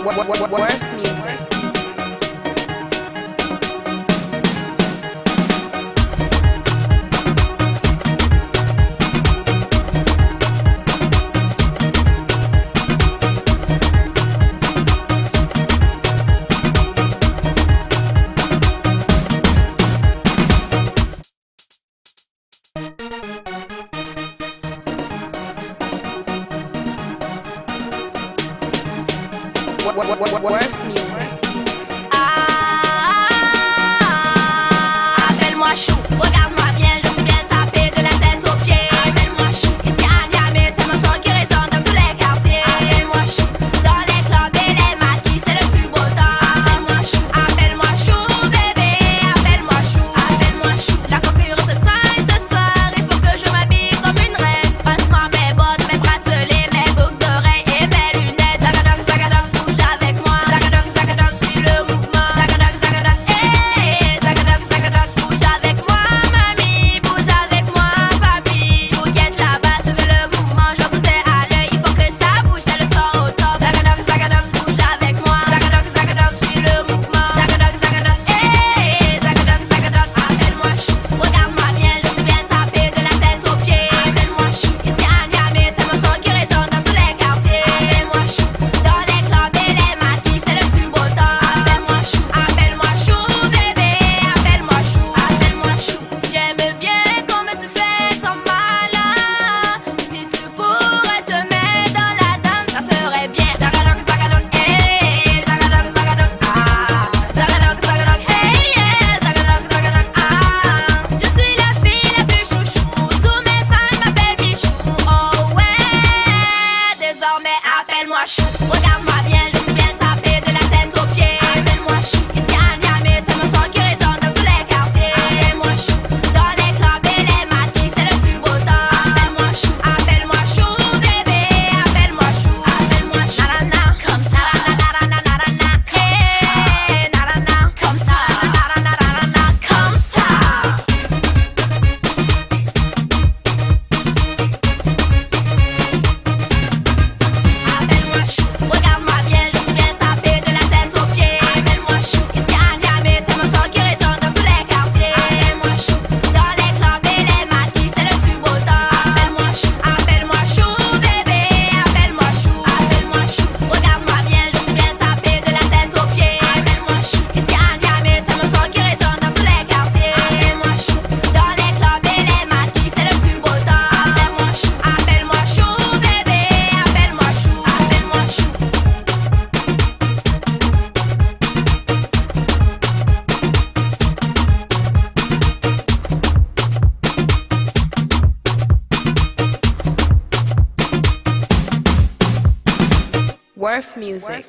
Worth music. Worth music. Appelle-moi chou, regarde-moi bien, je suis bien sapée de la tête aux pieds. Appelle-moi chou, ici à Niamey, c'est mon son qui résonne dans tous les quartiers. Appelle-moi chou, dans les clubs et les maquis, c'est le tube autant. Appelle-moi chou, bébé, appelle-moi chou. La concurrence est taille ce soir, il faut que je m'habille comme une reine. Passe-moi mes bottes, mes bracelets, mes boucles d'oreilles et mes lunettes. Zagadong, zagadong, bouge avec moi. Zagadong, zagadong, suis le mouvement. Zagadong, zagadong, hey, zagadong, zagadong, bouge avec moi, mamie, bouge avec moi, papi. Bouquette là-bas, suivez le mouvement, je vous ai à l'œil, il faut que ça bouge, c'est le son au top. Zagadong, zagadong, bouge avec moi. Zagadong, zagadong, suis le mouvement. Zagadong, zagadong, hey, zagadong, zagadong, appelle-moi chou, regarde-moi bien, je suis bien sapée de la tête aux pieds. Appelle-moi chou, ici à Niamey, c'est mon son qui résonne dans tous les quartiers. Appelle-moi chou, dans les clubs et les maquis, c'est le tube autant. Appelle-moi chou, bébé, appelle-moi chou. J'aime bien comme tu fais ton malin. Si tu pourrais te mettre dans la danse, ça serait bien. Zagadong, zagadong, hey, zagadong, zagadong, ah. Zagadong, zagadong, hey, yeah, zagadong, zagadong, ah. Je suis la fille la plus chouchou, tous mes fans m'appellent Bichou. Oh ouais, désormais appelle-moi chou, regarde-moi bien, je suis bien sapée de la tête aux pieds. Appelle-moi chou, ici à Niamey, c'est mon son qui résonne dans tous les quartiers. Appelle-moi chou, dans les clubs et les maquis, c'est le tube autant. Appelle-moi chou, bébé, appelle-moi chou. Nanana, comme ça, nanana, hey, nanana, comme ça, nanana, comme ça. Appelle-moi chou, regarde-moi bien, je suis bien sapée de la tête aux pieds. Appelle-moi chou, ici à Niamey, c'est mon son qui résonne dans tous les quartiers. Appelle-moi chou, dans les clubs et les maquis, c'est le tube autant. Appelle-moi chou, bébé, appelle-moi chou. Regarde-moi bien, je suis bien sapée de la tête aux pieds. Appelle-moi chou, ici à Niamey, c'est mon son qui résonne dans tous les quartiers. Appelle-moi chou, dans les clubs et les maquis, c'est le tube autant. Appelle-moi chou, bébé, appelle-moi chou. Worth music.